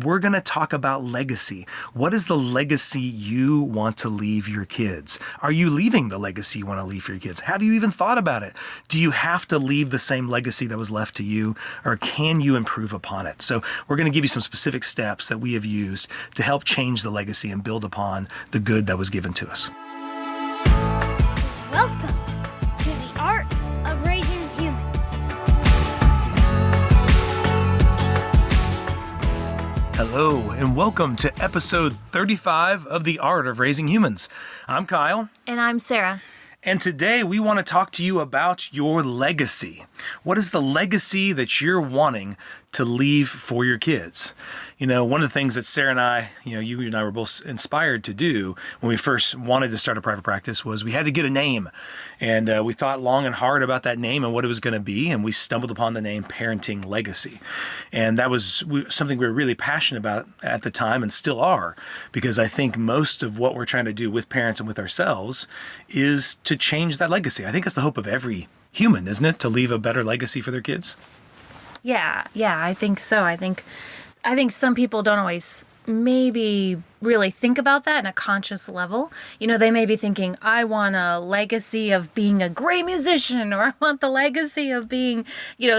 we're going to talk about legacy. What is the legacy you want to leave your kids? Are you leaving the legacy you want to leave for your kids? Have you even thought about it? Do you have to leave the same legacy that was left to you, or can you improve upon it? So we're going to give you some specific steps that we have used to help change the legacy and build upon the good that was given to us. Welcome to the Art of Raising Humans. Hello, and welcome to episode 35 of The Art of Raising Humans. I'm Kyle. And I'm Sarah. And today we want to talk to you about your legacy. What is the legacy that you're wanting to leave for your kids? You know, one of the things that Sarah and I, you and I were both inspired to do when we first wanted to start a private practice was we had to get a name. And we thought long and hard about that name and what it was going to be. And we stumbled upon the name Parenting Legacy. And that was something we were really passionate about at the time and still are, because I think most of what we're trying to do with parents and with ourselves is to change that legacy. I think it's the hope of every human, isn't it? To leave a better legacy for their kids. Yeah, I think so. I think some people don't always maybe really think about that in a conscious level. They may be thinking, I want a legacy of being a great musician, or I want the legacy of being,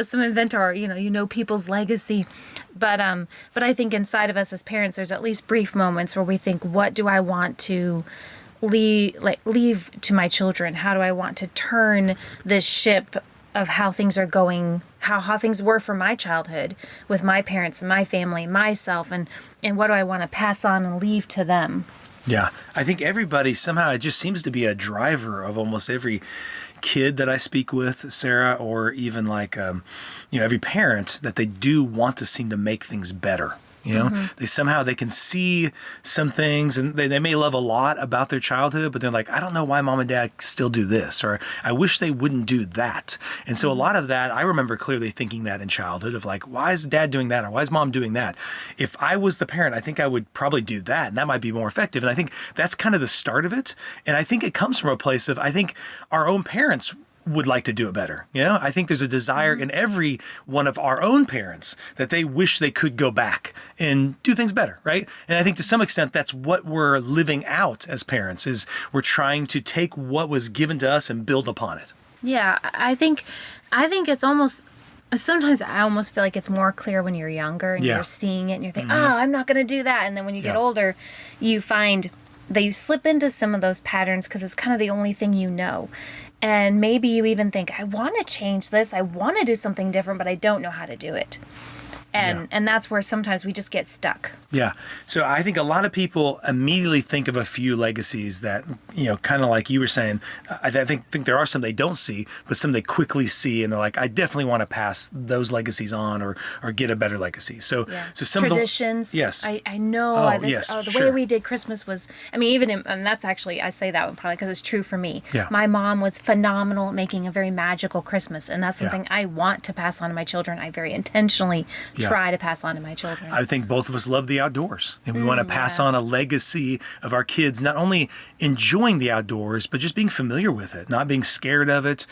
some inventor, or, people's legacy. But I think inside of us as parents, there's at least brief moments where we think, what do I want to leave to my children? How do I want to turn this ship of how things are going, how things were for my childhood with my parents and my family, myself, and what do I want to pass on and leave to them? Yeah, I think everybody somehow, it just seems to be a driver of almost every kid that I speak with, Sarah, or even like, every parent, that they do want to seem to make things better. They can see some things, and they may love a lot about their childhood, but they're like, I don't know why mom and dad still do this, or I wish they wouldn't do that. And so a lot of that, I remember clearly thinking that in childhood of like, why is dad doing that? Or why is mom doing that? If I was the parent, I think I would probably do that, and that might be more effective. And I think that's kind of the start of it. And I think it comes from a place of, I think our own parents would like to do it better. I think there's a desire in every one of our own parents that they wish they could go back and do things better, right? And I think to some extent that's what we're living out as parents, is we're trying to take what was given to us and build upon it. Yeah, I think it's almost, sometimes I almost feel like it's more clear when you're younger and you're seeing it and you're thinking, I'm not going to do that. And then when you get older, you find that you slip into some of those patterns because it's kind of the only thing you know. And maybe you even think, I want to change this. I want to do something different, but I don't know how to do it. And that's where sometimes we just get stuck. Yeah. So I think a lot of people immediately think of a few legacies that, kind of like you were saying, I think there are some they don't see, but some they quickly see. And they're like, I definitely want to pass those legacies on or get a better legacy. So some traditions. Yes. I know. Way we did Christmas was, and that's actually, I say that one probably because it's true for me. Yeah. My mom was phenomenal at making a very magical Christmas. And that's something I want to pass on to my children. I very intentionally try to pass on to my children. I think both of us love the outdoors, and we want to pass on a legacy of our kids not only enjoying the outdoors, but just being familiar with it, not being scared of it,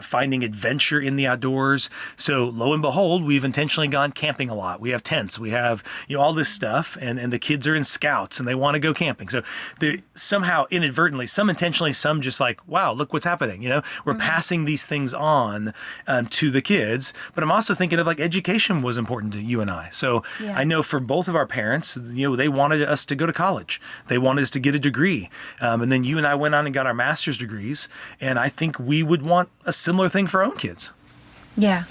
finding adventure in the outdoors. So lo and behold, we've intentionally gone camping a lot. We have tents, we have all this stuff, and the kids are in scouts and they want to go camping. So they somehow inadvertently, some intentionally, some just like, wow, look what's happening. We're passing these things on to the kids. But I'm also thinking of like education was important to you and I. So I know for both of our parents, they wanted us to go to college. They wanted us to get a degree. And then you and I went on and got our master's degrees. And I think we would want a similar thing for our own kids. Yeah.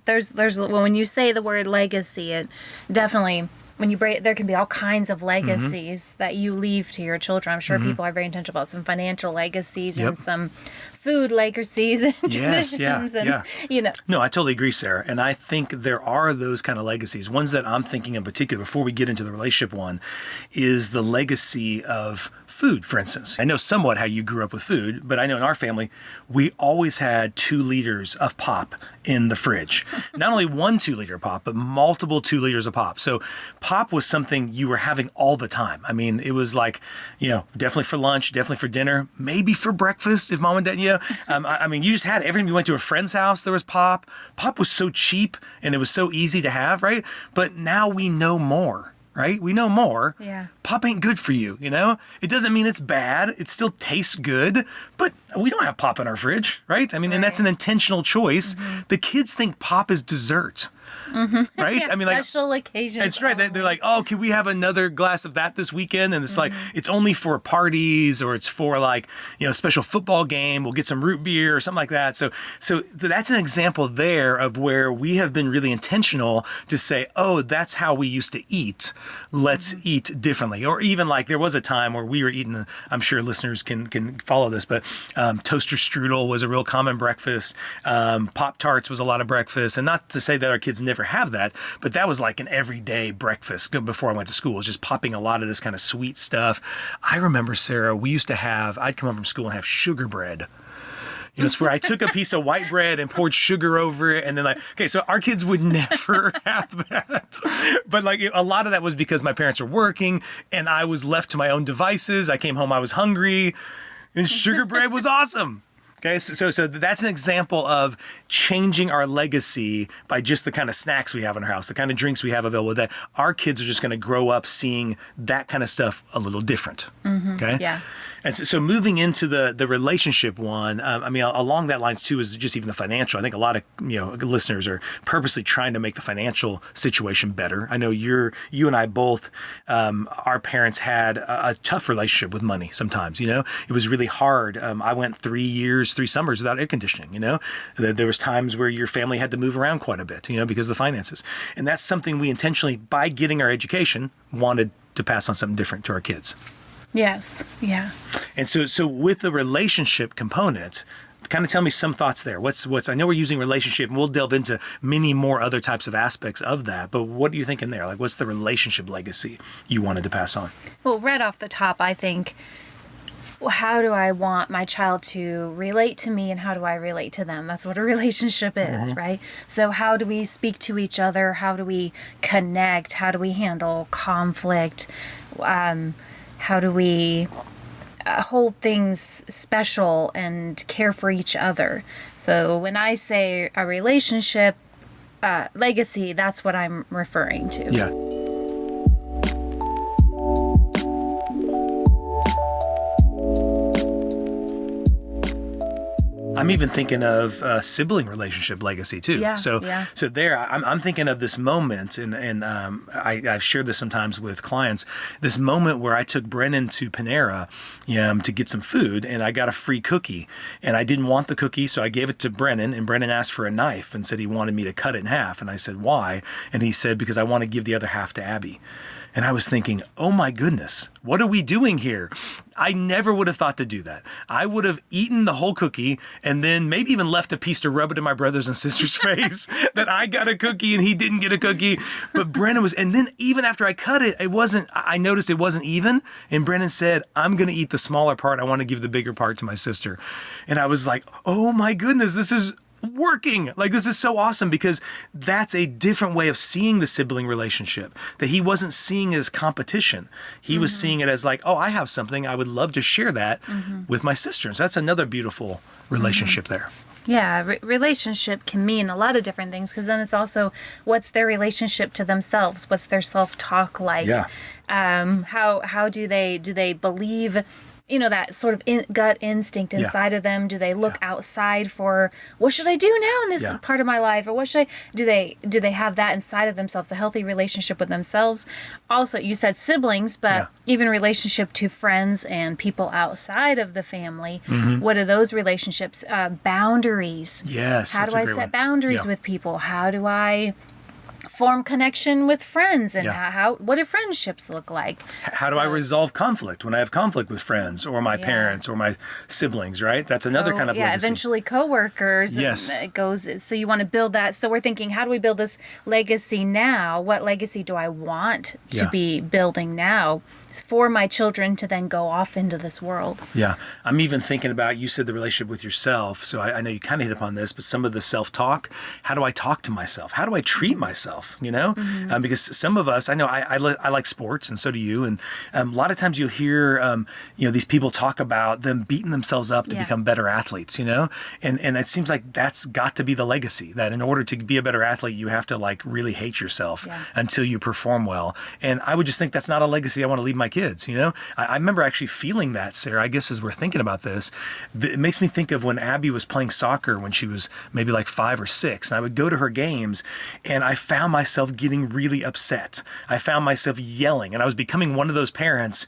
There's when you say the word legacy, it definitely, when you break, there can be all kinds of legacies that you leave to your children. I'm sure people are very intentional about some financial legacies and some food legacies and traditions. No, I totally agree, Sarah. And I think there are those kind of legacies. Ones that I'm thinking in particular, before we get into the relationship one, is the legacy of food, for instance. I know somewhat how you grew up with food, but I know in our family, we always had 2 liters of pop in the fridge. Not only one 2-liter pop, but multiple 2 liters of pop. So pop was something you were having all the time. I mean, it was like, definitely for lunch, definitely for dinner, maybe for breakfast if mom and dad, I mean, you just had everything. You went to a friend's house, there was pop. Pop was so cheap and it was so easy to have, right? But now we know more. Right? We know more. Yeah. Pop ain't good for you, It doesn't mean it's bad. It still tastes good, but we don't have pop in our fridge, right? I mean, and that's an intentional choice. The kids think pop is dessert. Right? Yeah, I mean, special occasions. That's right. They're like, oh, can we have another glass of that this weekend? And it's like, it's only for parties or it's for like, a special football game. We'll get some root beer or something like that. So that's an example there of where we have been really intentional to say, oh, that's how we used to eat. Let's eat differently. Or even like there was a time where we were eating, I'm sure listeners can follow this, but toaster strudel was a real common breakfast. Pop-Tarts was a lot of breakfast. And not to say that our kids never have that, but that was like an everyday breakfast before I went to school. It was just popping a lot of this kind of sweet stuff. I remember, Sarah, we used to I'd come home from school and have sugar bread. It's where I took a piece of white bread and poured sugar over it. And then so our kids would never have that. But a lot of that was because my parents were working and I was left to my own devices. I came home, I was hungry, and sugar bread was awesome. Okay, so that's an example of changing our legacy by just the kind of snacks we have in our house, the kind of drinks we have available, that our kids are just going to grow up seeing that kind of stuff a little different. Okay? Yeah. And so moving into the relationship one, I mean, along that lines too is just even the financial. I think a lot of listeners are purposely trying to make the financial situation better. I know you and I both, our parents had a tough relationship with money sometimes. It was really hard. I went 3 summers without air conditioning. There was times where your family had to move around quite a bit, because of the finances. And that's something we intentionally, by getting our education, wanted to pass on something different to our kids. Yes. Yeah. And so with the relationship component, kind of tell me some thoughts there. What's I know we're using relationship and we'll delve into many more other types of aspects of that, but what do you think in there? What's the relationship legacy you wanted to pass on? Well, right off the top, I think, how do I want my child to relate to me and how do I relate to them? That's what a relationship is, right? So how do we speak to each other? How do we connect? How do we handle conflict? How do we hold things special and care for each other? So when I say a relationship legacy, that's what I'm referring to. Yeah. I'm even thinking of sibling relationship legacy too. Yeah, so there, I'm thinking of this moment, and I've shared this sometimes with clients. This moment where I took Brennan to Panera to get some food, and I got a free cookie, and I didn't want the cookie, so I gave it to Brennan, and Brennan asked for a knife and said he wanted me to cut it in half, and I said why, and he said because I want to give the other half to Abby. And I was thinking, oh my goodness, what are we doing here? I never would have thought to do that. I would have eaten the whole cookie and then maybe even left a piece to rub it in my brother's and sister's face that I got a cookie and he didn't get a cookie. But Brennan was, and then even after I cut it, I noticed it wasn't even. And Brennan said, I'm going to eat the smaller part. I want to give the bigger part to my sister. And I was like, oh my goodness, this is working. This is so awesome, because that's a different way of seeing the sibling relationship, that he wasn't seeing it as competition. He was seeing it as oh, I have something, I would love to share that with my sisters. That's another beautiful relationship there. Yeah, relationship can mean a lot of different things, because then it's also what's their relationship to themselves, what's their self-talk like. Yeah. How do they believe, that sort of gut instinct inside of them? Do they look outside for what should I do now in this part of my life, or what should I do they have that inside of themselves, a healthy relationship with themselves? Also, you said siblings, but even relationship to friends and people outside of the family. What are those relationships? Boundaries. Yes. How do I set boundaries with people? How do I form connection with friends and Yeah. how what do friendships look like? How do I resolve conflict when I have conflict with friends or my Yeah. parents or my siblings, right? That's another kind of legacy. Eventually coworkers. Yes. And it goes. So you want to build that. So we're thinking, how do we build this legacy now? What legacy do I want to Yeah. be building now for my children to then go off into this world? Yeah. I'm even thinking about, you said the relationship with yourself. So I know you kind of hit upon this, but some of the self-talk, how do I talk to myself? How do I treat myself? You know, because some of us, I know I like sports, and so do you. And a lot of times you'll hear, these people talk about them beating themselves up to Yeah. become better athletes, you know, and it seems like that's got to be the legacy, that in order to be a better athlete, you have to like really hate yourself Yeah. until you perform well. And I would just think that's not a legacy I want to leave my kids, you know. I remember actually feeling that, Sarah, I guess as we're thinking about this, it makes me think of when Abby was playing soccer when she was maybe like 5 or 6, and I would go to her games and I found myself getting really upset. I found myself yelling, and I was becoming one of those parents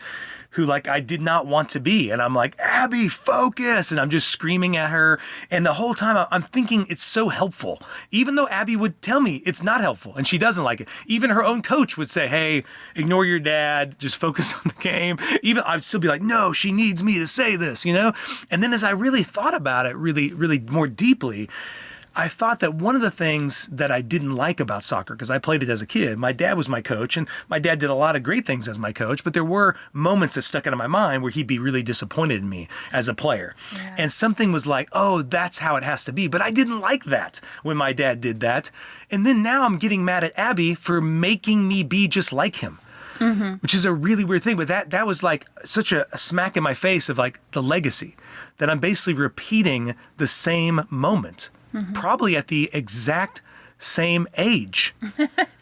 who like I did not want to be. And I'm like, Abby, focus. And I'm just screaming at her. And the whole time I'm thinking it's so helpful, even though Abby would tell me it's not helpful and she doesn't like it. Even her own coach would say, hey, ignore your dad, just focus on the game. Even I'd still be like, no, she needs me to say this, you know? And then as I really thought about it really, really more deeply, I thought that one of the things that I didn't like about soccer, because I played it as a kid, my dad was my coach, and my dad did a lot of great things as my coach, but there were moments that stuck out of my mind where he'd be really disappointed in me as a player. Yeah. And something was like, oh, that's how it has to be. But I didn't like that when my dad did that. And then now I'm getting mad at Abby for making me be just like him. Mm-hmm. Which is a really weird thing, but that was like such a smack in my face of like the legacy, that I'm basically repeating the same moment. Mm-hmm. Probably at the exact same age,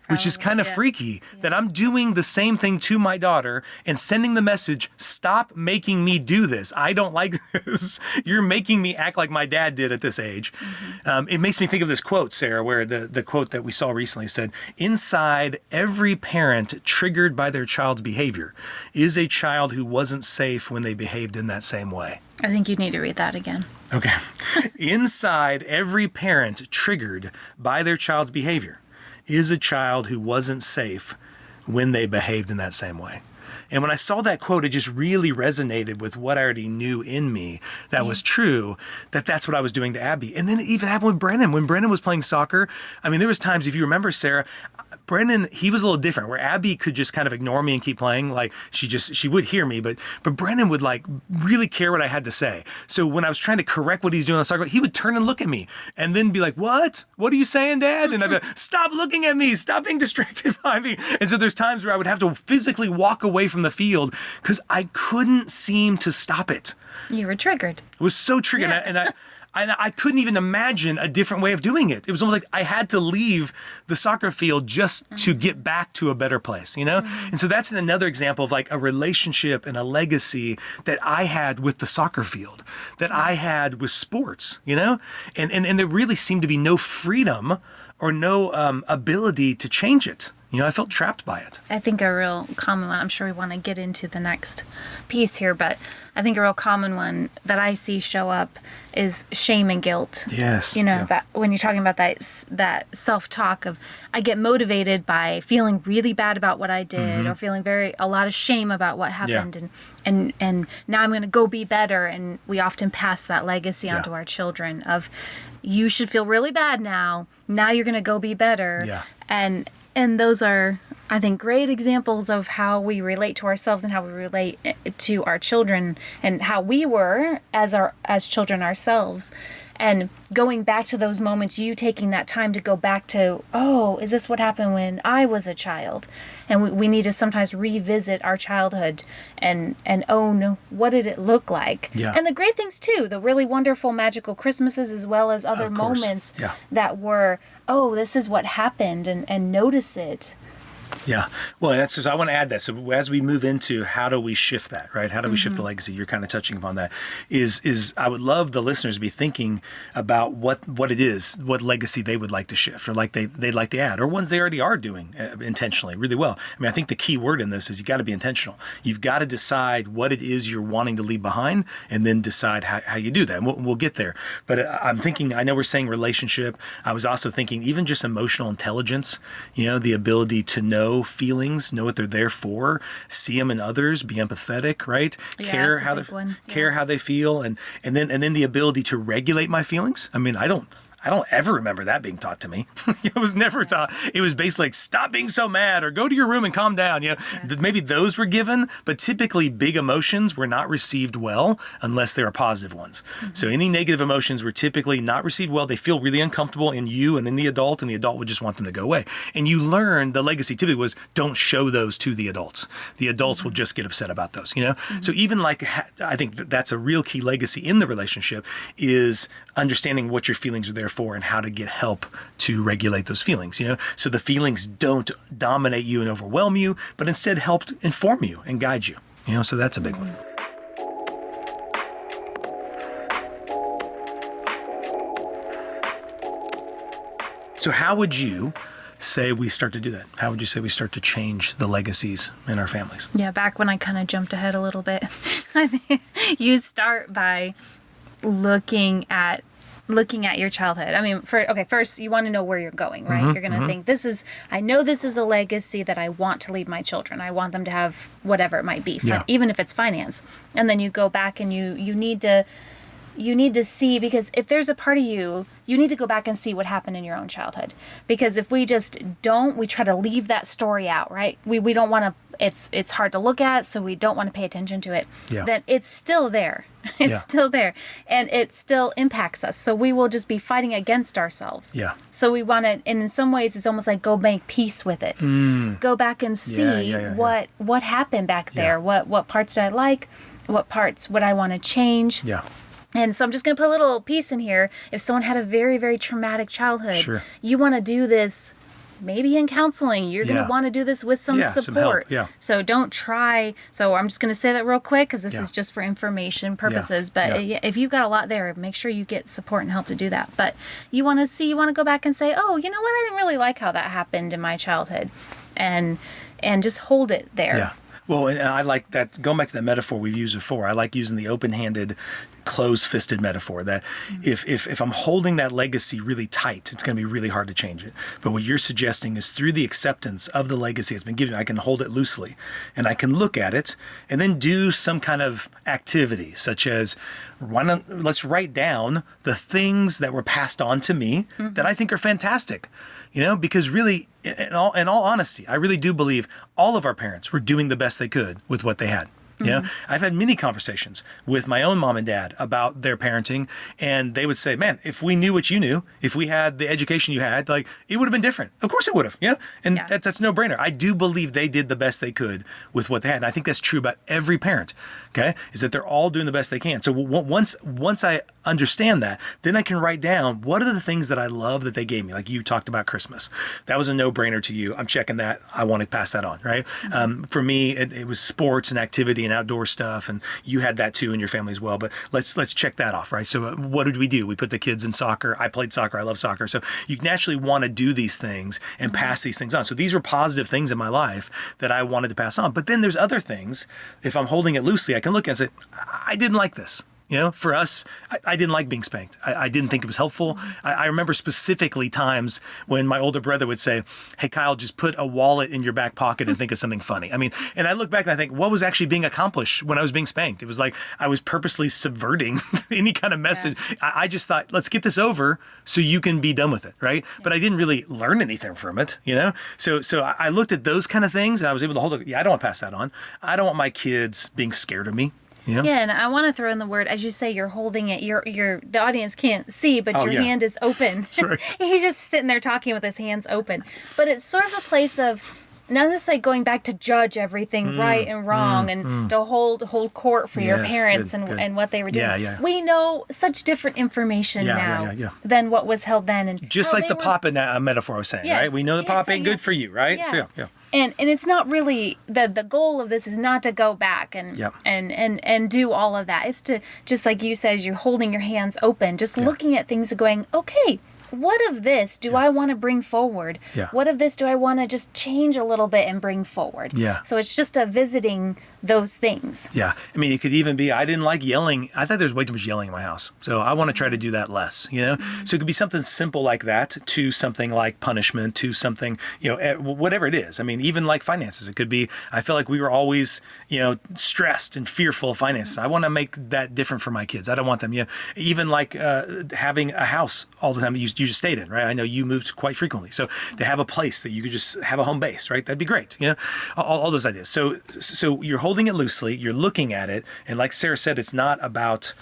which is kind of freaky, that I'm doing the same thing to my daughter and sending the message, stop making me do this. I don't like this. You're making me act like my dad did at this age. Mm-hmm. It makes me think of this quote, Sarah, where the quote that we saw recently said, inside every parent triggered by their child's behavior is a child who wasn't safe when they behaved in that same way. I think you need to read that again. Okay. Inside every parent triggered by their child's behavior is a child who wasn't safe when they behaved in that same way. And when I saw that quote, it just really resonated with what I already knew in me that was true, that's what I was doing to Abby. And then it even happened with Brennan. When Brennan was playing soccer, I mean, there was times, if you remember, Sarah, Brennan, he was a little different, where Abby could just kind of ignore me and keep playing. Like she would hear me, but Brennan would like really care what I had to say. So when I was trying to correct what he's doing on the soccer, he would turn and look at me and then be like, what are you saying, Dad? And I'd be like, stop looking at me. Stop being distracted by me. And so there's times where I would have to physically walk away from the field because I couldn't seem to stop it. You were triggered. It was so triggered. Yeah. And I couldn't even imagine a different way of doing it. It was almost like I had to leave the soccer field just to get back to a better place, you know? And so that's another example of like a relationship and a legacy that I had with the soccer field, that I had with sports, you know? And there really seemed to be no freedom or no ability to change it. You know, I felt trapped by it. I think a real common one, I'm sure we want to get into the next piece here, but I think a real common one that I see show up is shame and guilt. Yes. You know, yeah. that when you're talking about that self-talk of, I get motivated by feeling really bad about what I did or feeling a lot of shame about what happened. And now I'm going to go be better. And we often pass that legacy onto our children of, you should feel really bad now. Now you're going to go be better. Yeah. And those are, I think, great examples of how we relate to ourselves and how we relate to our children and how we were as children ourselves. And going back to those moments, you taking that time to go back to, oh, is this what happened when I was a child? And we need to sometimes revisit our childhood and own, what did it look like? Yeah. And the great things too, the really wonderful, magical Christmases, as well as other moments that were, oh, this is what happened, and notice it. Yeah. Well, that's just, I want to add that. So as we move into how do we shift that, right? How do we shift the legacy? You're kind of touching upon that. Is I would love the listeners to be thinking about what it is, what legacy they would like to shift or like they'd like to add, or ones they already are doing intentionally really well. I mean, I think the key word in this is you got to be intentional. You've got to decide what it is you're wanting to leave behind and then decide how you do that. And we'll get there. But I'm thinking, I know we're saying relationship. I was also thinking even just emotional intelligence, the ability to know feelings, know what they're there for, see them in others, be empathetic, right? Yeah, Care that's how a big one. care how they feel, and then the ability to regulate my feelings. I mean, I don't ever remember that being taught to me. It was never taught. It was basically like, stop being so mad or go to your room and calm down. Maybe those were given, but typically big emotions were not received well unless they were positive ones. So any negative emotions were typically not received well. They feel really uncomfortable in you and in the adult would just want them to go away. And you learn the legacy typically was don't show those to the adults. The adults will just get upset about those, So even like, I think that's a real key legacy in the relationship is understanding what your feelings are there for and how to get help to regulate those feelings, so the feelings don't dominate you and overwhelm you, but instead help inform you and guide you, so that's a big one. So how would you say we start to do that? How would you say we start to change the legacies in our families? Yeah, back when I kind of jumped ahead a little bit, I think you start by looking at your childhood. I mean, first you want to know where you're going, right? You're going to think I know this is a legacy that I want to leave my children. I want them to have whatever it might be, even if it's finance. And then you go back and you need to see, because if there's a part of you need to go back and see what happened in your own childhood. Because if we just don't, we try to leave that story out, right? We don't want to, it's hard to look at, so we don't want to pay attention to it. Yeah. Then it's still there. It's still there. And it still impacts us. So we will just be fighting against ourselves. Yeah. So we want to, and in some ways it's almost like go make peace with it. Go back and see what happened back there. What parts did I like? What parts would I want to change? Yeah. And so I'm just going to put a little piece in here. If someone had a very, very traumatic childhood, you want to do this maybe in counseling. You're going to want to do this with some support. Some help. So don't try. So I'm just going to say that real quick because this is just for information purposes. But if you've got a lot there, make sure you get support and help to do that. But you want to go back and say, oh, you know what? I didn't really like how that happened in my childhood. And just hold it there. Yeah. Well, and I like that, going back to the metaphor we've used before, I like using the open-handed, closed-fisted metaphor that if I'm holding that legacy really tight, it's going to be really hard to change it. But what you're suggesting is through the acceptance of the legacy that's been given, I can hold it loosely and I can look at it and then do some kind of activity, such as let's write down the things that were passed on to me that I think are fantastic. Because really, in all honesty, I really do believe all of our parents were doing the best they could with what they had. I've had many conversations with my own mom and dad about their parenting, and they would say, man, if we knew what you knew, if we had the education you had, like, it would have been different. Of course it would have. And that's no brainer. I do believe they did the best they could with what they had. And I think that's true about every parent. Okay. Is that they're all doing the best they can. So once I understand that, then I can write down what are the things that I love that they gave me. Like you talked about Christmas. That was a no-brainer to you. I'm checking that. I want to pass that on. Right. For me, it was sports and activity and outdoor stuff, and you had that too in your family as well. But let's check that off, right? So what did we do? We put the kids in soccer. I played soccer. I love soccer. So you naturally want to do these things and pass these things on. So these were positive things in my life that I wanted to pass on. But then there's other things. If I'm holding it loosely, I can look and say, I didn't like this. For us, I didn't like being spanked. I didn't think it was helpful. I remember specifically times when my older brother would say, hey, Kyle, just put a wallet in your back pocket and think of something funny. I mean, and I look back and I think, what was actually being accomplished when I was being spanked? It was like I was purposely subverting any kind of message. Yeah. I just thought, let's get this over so you can be done with it, right? Yeah. But I didn't really learn anything from it, So I looked at those kind of things and I was able to hold it. Yeah, I don't want to pass that on. I don't want my kids being scared of me. Yeah, and I want to throw in the word, as you say, you're holding it. The audience can't see, but your hand is open. That's right. He's just sitting there talking with his hands open. But it's sort of a place of, not necessarily going back to judge everything right and wrong and to hold court for your parents and what they were doing. Yeah. We know such different information now than what was held then. And just like the pop in that metaphor I was saying, right? We know the pop ain't good for you, right? Yeah. So, yeah. And it's not really the goal of this is not to go back and Yep. and do all of that. It's to, just like you says, you're holding your hands open, just looking at things and going, okay, what of this do I want to bring forward? Yeah. What of this do I want to just change a little bit and bring forward? Yeah. So it's just a visiting those things. Yeah. I mean, it could even be, I didn't like yelling. I thought there was way too much yelling in my house. So I want to try to do that less, you know? So it could be something simple like that to something like punishment, to something, you know, whatever it is. I mean, even like finances, it could be, I feel like we were always, you know, stressed and fearful of finances. I want to make that different for my kids. I don't want them, you know, even like having a house all the time that you just stayed in, right? I know you moved quite frequently. So to have a place that you could just have a home base, right? That'd be great. You know, all those ideas. So you're holding it loosely, you're looking at it. And like Sarah said, it's not about,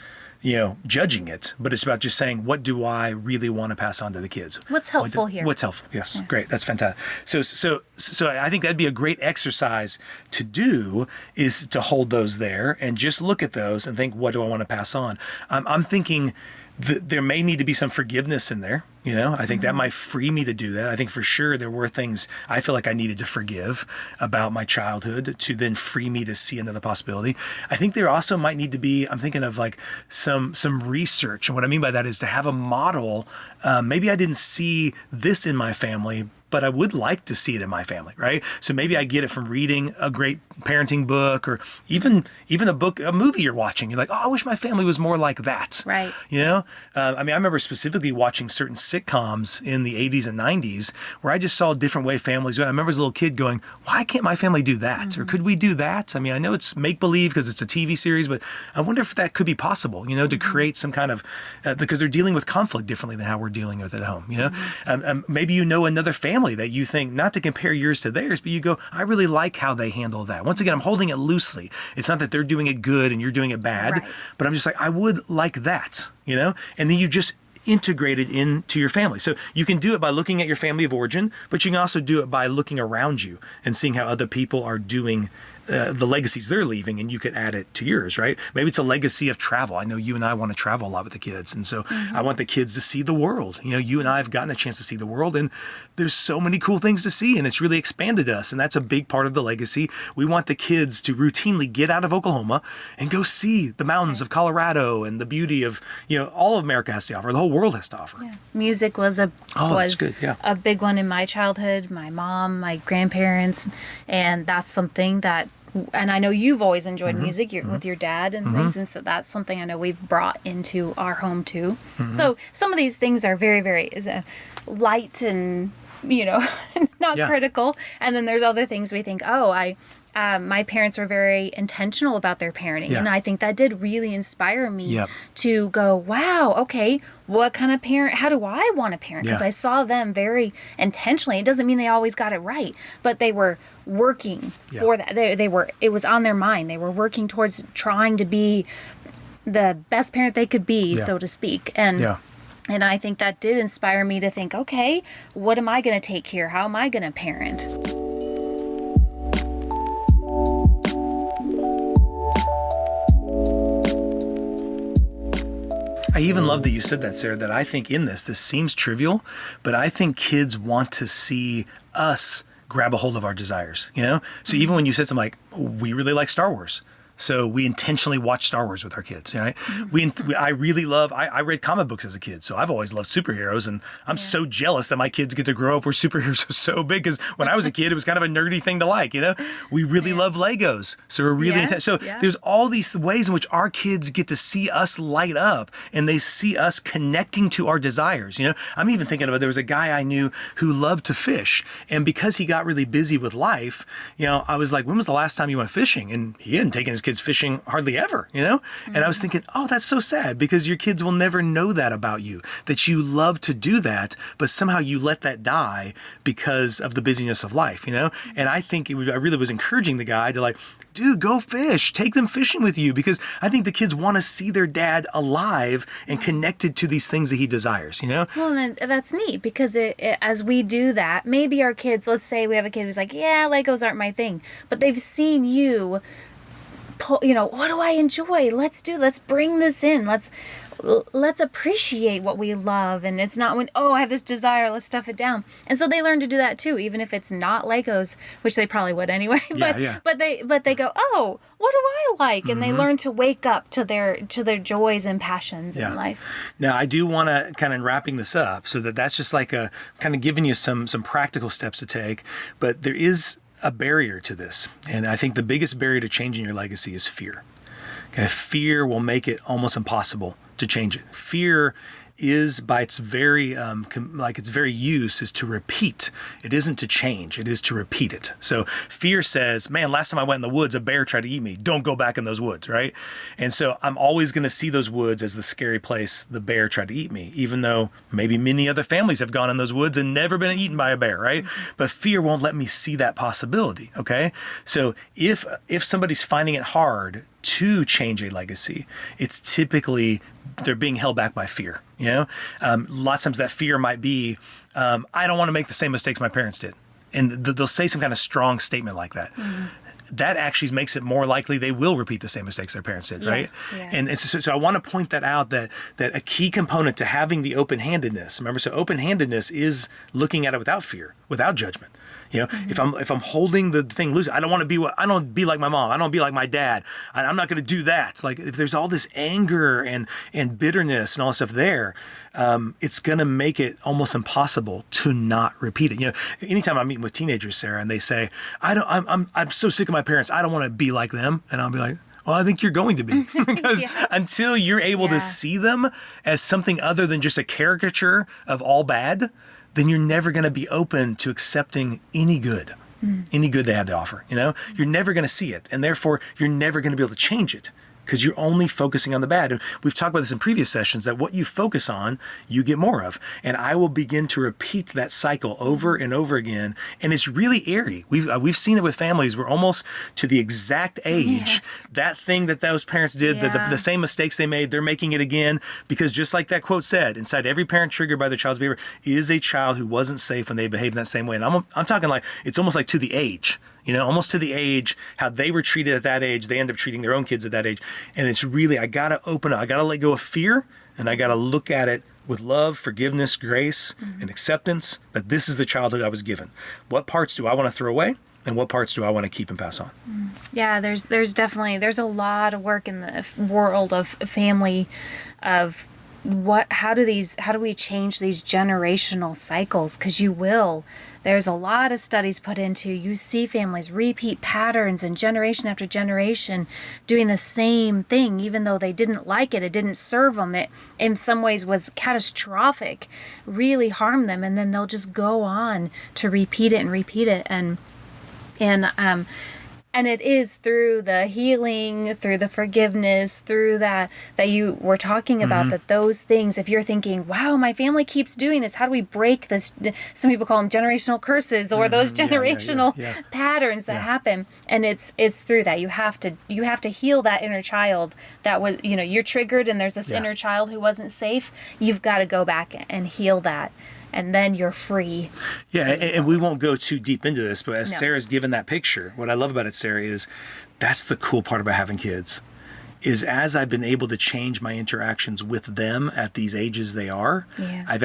you know, judging it, but it's about just saying, what do I really want to pass on to the kids? What's helpful here? What's helpful? Yes. Great. That's fantastic. So I think that'd be a great exercise to do, is to hold those there and just look at those and think, what do I want to pass on? I'm thinking there may need to be some forgiveness in there. You know, I think that might free me to do that. I think for sure there were things I feel like I needed to forgive about my childhood to then free me to see another possibility. I think there also might need to be, I'm thinking of like some research. And what I mean by that is to have a model. Maybe I didn't see this in my family, but I would like to see it in my family, right? So maybe I get it from reading a great parenting book, or even a movie you're watching. You're like, oh, I wish my family was more like that. Right. You know, I mean, I remember specifically watching certain sitcoms in the 80s and 90s where I just saw a different way families. I remember as a little kid going, why can't my family do that? Or could we do that? I mean, I know it's make-believe because it's a TV series, but I wonder if that could be possible, you know, to create some kind of, because they're dealing with conflict differently than how we're dealing with it at home, you know? Maybe you know another family that you think, not to compare yours to theirs, but you go, I really like how they handle that. Once again, I'm holding it loosely. It's not that they're doing it good and you're doing it bad, Right. but I'm just like, I would like that, you know? And then you just integrate it into your family. So you can do it by looking at your family of origin, but you can also do it by looking around you and seeing how other people are doing the legacies they're leaving, and you could add it to yours, right? Maybe it's a legacy of travel. I know you and I want to travel a lot with the kids, and so I want the kids to see the world. You know, you and I have gotten a chance to see the world, and there's so many cool things to see, and it's really expanded us, and that's a big part of the legacy. We want the kids to routinely get out of Oklahoma and go see the mountains of Colorado and the beauty of, you know, all of America has to offer, the whole world has to offer. Yeah. Music was that's good, yeah. a big one in my childhood. My mom, my grandparents, and that's something that. And I know you've always enjoyed music with your dad and things, and so that's something I know we've brought into our home too. So some of these things are very, very light and, you know, not critical. And then there's other things we think, my parents were very intentional about their parenting. Yeah. And I think that did really inspire me Yep. to go, wow, okay, what kind of parent, how do I want to parent? Because Yeah. I saw them very intentionally. It doesn't mean they always got it right, but they were working for that. It was on their mind. They were working towards trying to be the best parent they could be, so to speak. And I think that did inspire me to think, okay, what am I going to take here? How am I going to parent? I even love that you said that, Sarah, that I think in this seems trivial, but I think kids want to see us grab a hold of our desires, you know? So even when you said something like, we really like Star Wars, so we intentionally watch Star Wars with our kids, right? I really love, I read comic books as a kid, so I've always loved superheroes, and I'm so jealous that my kids get to grow up where superheroes are so big, because when I was a kid, it was kind of a nerdy thing to like, you know? We really love Legos, so we're really intense. So there's all these ways in which our kids get to see us light up, and they see us connecting to our desires, you know? I'm even thinking about, there was a guy I knew who loved to fish, and because he got really busy with life, you know, I was like, when was the last time you went fishing? And he hadn't taken his kids fishing hardly ever, you know? And I was thinking, oh, that's so sad, because your kids will never know that about you, that you love to do that, but somehow you let that die because of the busyness of life, you know? And I think I really was encouraging the guy to like, dude, go fish, take them fishing with you, because I think the kids want to see their dad alive and connected to these things that he desires, you know? Well, and that's neat, because as we do that, maybe our kids, let's say we have a kid who's like, yeah, Legos aren't my thing, but they've seen you, you know, what do I enjoy? Let's bring this in. let's appreciate what we love. And it's not when, oh, I have this desire, let's stuff it down. And so they learn to do that too, even if it's not Legos, which they probably would anyway. But they go, oh, what do I like? And they learn to wake up to their joys and passions in life. Now, I do want to kind of wrapping this up so that's just like a kind of giving you some practical steps to take. But there is a barrier to this. And I think the biggest barrier to changing your legacy is fear. Okay? Fear will make it almost impossible to change it. Fear is by its very its very use is to repeat. It isn't to change. It is to repeat it. So fear says, man, last time I went in the woods, a bear tried to eat me. Don't go back in those woods, right? And so I'm always going to see those woods as the scary place the bear tried to eat me, even though maybe many other families have gone in those woods and never been eaten by a bear, right? But fear won't let me see that possibility, okay? So if somebody's finding it hard to change a legacy, it's typically they're being held back by fear. Lots of times that fear might be, I don't want to make the same mistakes my parents did. And they'll say some kind of strong statement like that. That actually makes it more likely they will repeat the same mistakes their parents did, right? Yeah. And so I want to point that out, that a key component to having the open-handedness, remember, so open-handedness is looking at it without fear, without judgment. If I'm holding the thing loose, I don't be like my mom. I don't be like my dad. I'm not going to do that. Like if there's all this anger and bitterness and all this stuff there, it's going to make it almost impossible to not repeat it. Anytime I'm meeting with teenagers, Sarah, and they say, I'm so sick of my parents. I don't want to be like them. And I'll be like, well, I think you're going to be, because until you're able to see them as something other than just a caricature of all bad, then you're never going to be open to accepting any good they have to offer. You're never going to see it. And therefore, you're never going to be able to change it, because you're only focusing on the bad. And we've talked about this in previous sessions, that what you focus on, you get more of. And I will begin to repeat that cycle over and over again. And it's really eerie. We've seen it with families where almost to the exact age, that thing that those parents did, the same mistakes they made, they're making it again. Because just like that quote said, inside every parent triggered by their child's behavior is a child who wasn't safe when they behaved in that same way. And I'm talking like, it's almost like to the age. Almost to the age, how they were treated at that age, they end up treating their own kids at that age. And it's really, I got to open up. I got to let go of fear, and I got to look at it with love, forgiveness, grace, and acceptance, that this is the childhood I was given. What parts do I want to throw away? And what parts do I want to keep and pass on? Yeah, there's a lot of work in the world of family, of how do we change these generational cycles? Because there's a lot of studies put into, you see families repeat patterns and generation after generation doing the same thing, even though they didn't like it, it didn't serve them, it in some ways was catastrophic, really harmed them, and then they'll just go on to repeat it and it is through the healing, through the forgiveness, through that you were talking about, that those things, if you're thinking, wow, my family keeps doing this, how do we break this? Some people call them generational curses, or those generational patterns that happen. And it's through that. You have to heal that inner child that was, you're triggered and there's this inner child who wasn't safe. You've got to go back and heal that. And then you're free. Yeah, and we won't go too deep into this, but as Sarah's given that picture, what I love about it, Sarah, is that's the cool part about having kids, is as I've been able to change my interactions with them at these ages they are, I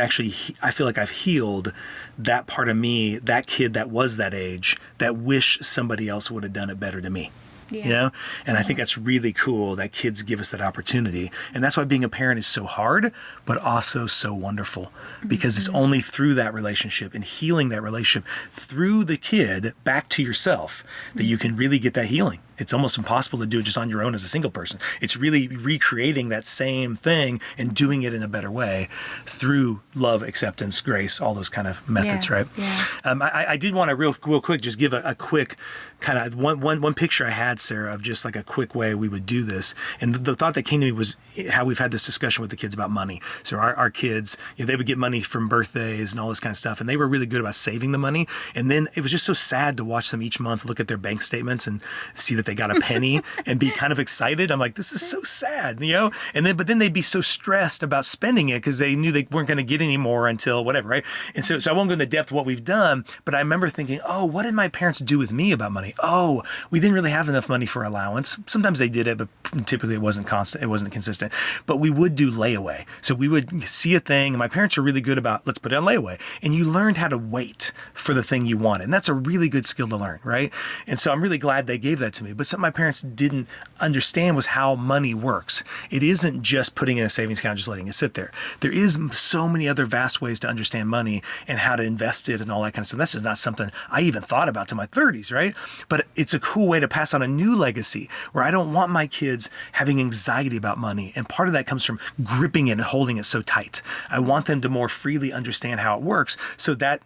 feel like I've healed that part of me, that kid that was that age, that wish somebody else would have done it better to me. And I think that's really cool that kids give us that opportunity. And that's why being a parent is so hard, but also so wonderful, because it's only through that relationship and healing that relationship through the kid back to yourself that you can really get that healing. It's almost impossible to do it just on your own as a single person. It's really recreating that same thing and doing it in a better way through love, acceptance, grace, all those kind of methods, right? Yeah. I did want to real quick just give a quick kind of one picture I had, Sarah, of just like a quick way we would do this. And the thought that came to me was how we've had this discussion with the kids about money. So our kids, they would get money from birthdays and all this kind of stuff, and they were really good about saving the money. And then it was just so sad to watch them each month look at their bank statements and see that that they got a penny and be kind of excited. I'm like, this is so sad, but then they'd be so stressed about spending it because they knew they weren't going to get any more until whatever, right? And so I won't go into depth of what we've done, but I remember thinking, oh, what did my parents do with me about money? Oh, we didn't really have enough money for allowance. Sometimes they did it, but typically it wasn't constant. It wasn't consistent. But we would do layaway. So we would see a thing, and my parents are really good about, let's put it on layaway. And you learned how to wait for the thing you wanted. And that's a really good skill to learn, right? And so I'm really glad they gave that to me. But something my parents didn't understand was how money works. It isn't just putting in a savings account, just letting it sit there. There is so many other vast ways to understand money and how to invest it and all that kind of stuff. That's just not something I even thought about till my 30s, right? But it's a cool way to pass on a new legacy where I don't want my kids having anxiety about money. And part of that comes from gripping it and holding it so tight. I want them to more freely understand how it works so that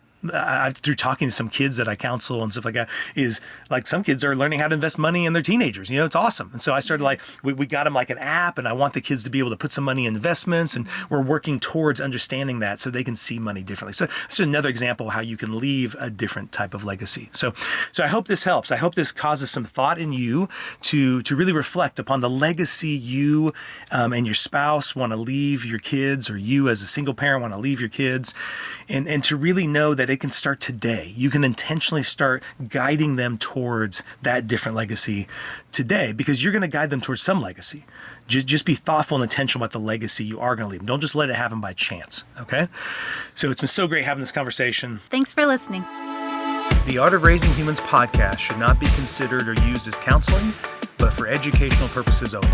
through talking to some kids that I counsel and stuff like that, is like some kids are learning how to invest money in their teenagers. It's awesome. And so I started we got them like an app, and I want the kids to be able to put some money in investments, and we're working towards understanding that so they can see money differently. So this is another example of how you can leave a different type of legacy. So I hope this helps. I hope this causes some thought in you to really reflect upon the legacy you and your spouse want to leave your kids, or you as a single parent want to leave your kids, and to really know that it can start today. You can intentionally start guiding them towards that different legacy today, because you're going to guide them towards some legacy. Just be thoughtful and intentional about the legacy you are going to leave them. Don't just let it happen by chance, okay? So it's been so great having this conversation. Thanks for listening. The Art of Raising Humans podcast should not be considered or used as counseling, but for educational purposes only.